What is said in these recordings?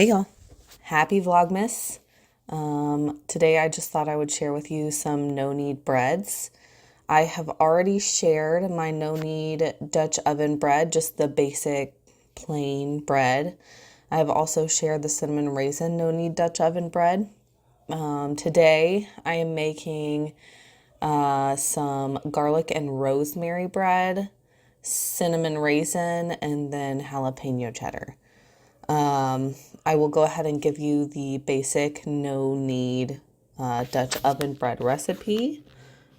Hey y'all, happy Vlogmas. Today I just thought I would share with you some no-knead breads. I have already shared my no-knead Dutch oven bread, just the basic plain bread. I have also shared the cinnamon raisin no-knead Dutch oven bread. Today I am making some garlic and rosemary bread, cinnamon raisin, and then jalapeno cheddar. I will go ahead and give you the basic no-knead Dutch oven bread recipe.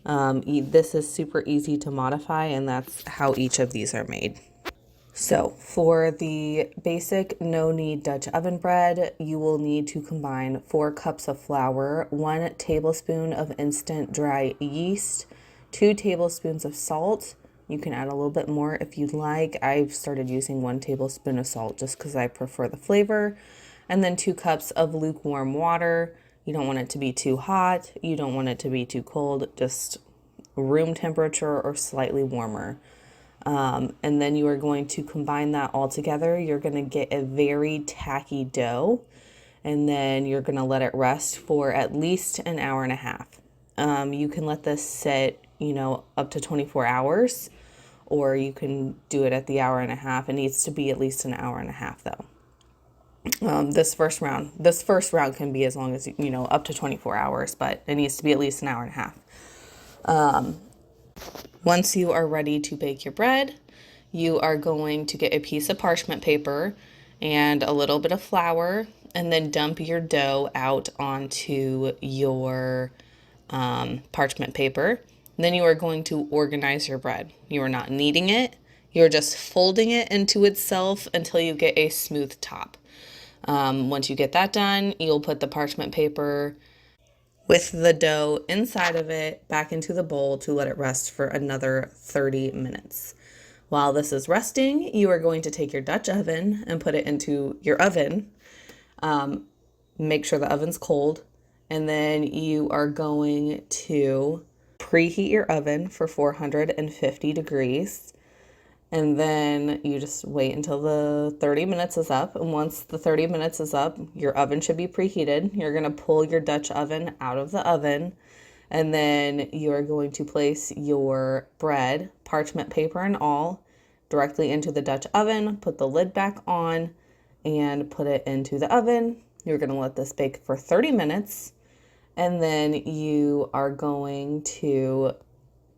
This is super easy to modify, and that's how each of these are made. So for the basic no-knead Dutch oven bread, you will need to combine 4 cups of flour, 1 tablespoon of instant dry yeast, 2 tablespoons of salt. You can add a little bit more if you'd like. I've started using 1 tablespoon of salt just because I prefer the flavor. And then 2 cups of lukewarm water. You don't want it to be too hot. You don't want it to be too cold. Just room temperature or slightly warmer. And then you are going to combine that all together. You're going to get a very tacky dough. And then you're going to let it rest for at least an hour and a half. You can let this sit, up to 24 hours. Or you can do it at the hour and a half. It needs to be at least an hour and a half though. This first round can be as long as, up to 24 hours, but it needs to be at least an hour and a half. Once you are ready to bake your bread, you are going to get a piece of parchment paper and a little bit of flour, and then dump your dough out onto your parchment paper. And then you are going to organize your bread. You are not kneading it. You're just folding it into itself until you get a smooth top. Once you get that done, you'll put the parchment paper with the dough inside of it back into the bowl to let it rest for another 30 minutes. While this is resting, you are going to take your Dutch oven and put it into your oven. Make sure the oven's cold. And then you are going to preheat your oven for 450 degrees. And then you just wait until the 30 minutes is up. And once the 30 minutes is up, your oven should be preheated. You're going to pull your Dutch oven out of the oven. And then you are going to place your bread, parchment paper and all, directly into the Dutch oven. Put the lid back on and put it into the oven. You're going to let this bake for 30 minutes. And then you are going to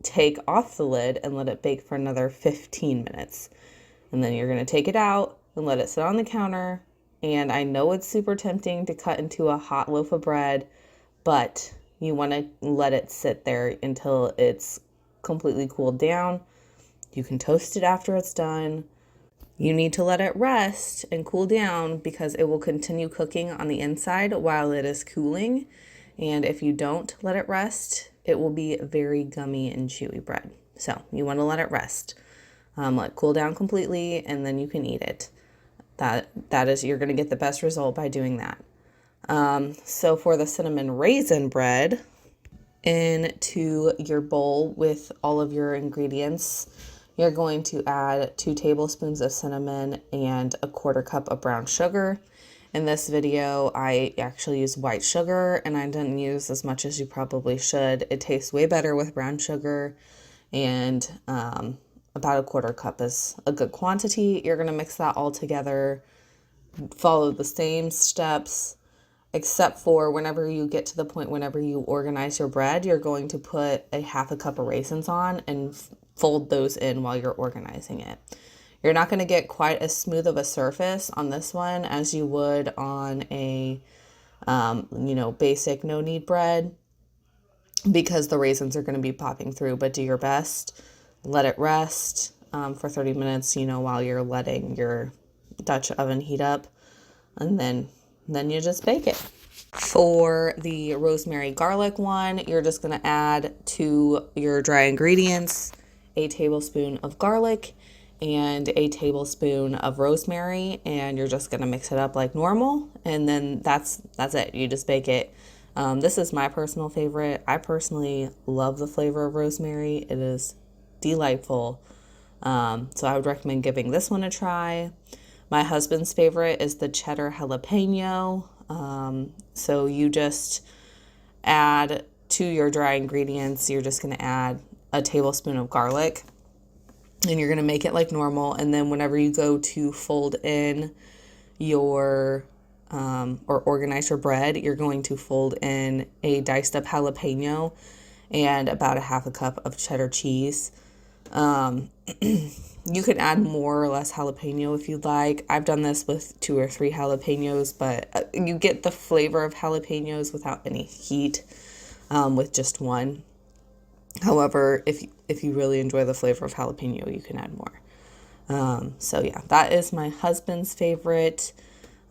take off the lid and let it bake for another 15 minutes. And then you're going to take it out and let it sit on the counter. And I know it's super tempting to cut into a hot loaf of bread, but you want to let it sit there until it's completely cooled down. You can toast it after it's done. You need to let it rest and cool down because it will continue cooking on the inside while it is cooling. And if you don't let it rest, it will be very gummy and chewy bread. So you want to let it rest. Let it cool down completely, and then you can eat it. You're going to get the best result by doing that. So for the cinnamon raisin bread, into your bowl with all of your ingredients, you're going to add 2 tablespoons of cinnamon and a 1/4 cup of brown sugar. In this video, I actually used white sugar, and I didn't use as much as you probably should. It tastes way better with brown sugar, and about a 1/4 cup is a good quantity. You're going to mix that all together, follow the same steps, except for whenever you get to the point, whenever you organize your bread, you're going to put a 1/2 cup of raisins on and fold those in while you're organizing it. You're not going to get quite as smooth of a surface on this one as you would on a, basic no-knead bread because the raisins are going to be popping through, but do your best. Let it rest for 30 minutes, while you're letting your Dutch oven heat up, and then you just bake it. For the rosemary garlic one, you're just going to add to your dry ingredients a tablespoon of garlic and a tablespoon of rosemary, and you're just going to mix it up like normal, and then that's it. You just bake it. This is my personal favorite. I personally love the flavor of rosemary. It is delightful. So I would recommend giving this one a try. My husband's favorite is the cheddar jalapeno. So you just add to your dry ingredients, you're just going to add a tablespoon of garlic, and you're going to make it like normal. And then whenever you go to fold in your or organize your bread, you're going to fold in a diced up jalapeno and about a half a cup of cheddar cheese. You can add more or less jalapeno if you'd like. I've done this with 2 or 3 jalapenos, but you get the flavor of jalapenos without any heat with just one. However, if you really enjoy the flavor of jalapeno, you can add more. So yeah, that is my husband's favorite.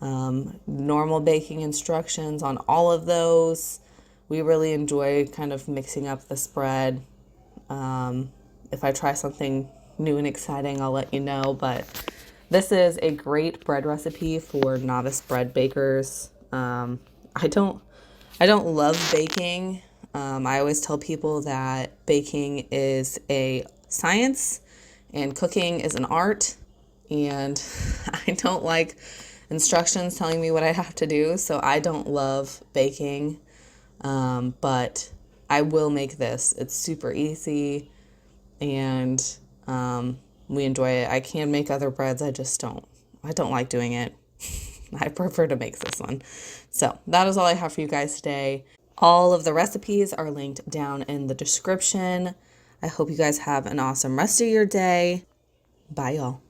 Normal baking instructions on all of those. We really enjoy kind of mixing up the spread. If I try something new and exciting, I'll let you know. But this is a great bread recipe for novice bread bakers. I don't love baking. I always tell people that baking is a science and cooking is an art. And I don't like instructions telling me what I have to do. So I don't love baking. But I will make this. It's super easy and we enjoy it. I can make other breads. I don't like doing it. I prefer to make this one. So that is all I have for you guys today. All of the recipes are linked down in the description. I hope you guys have an awesome rest of your day. Bye, y'all.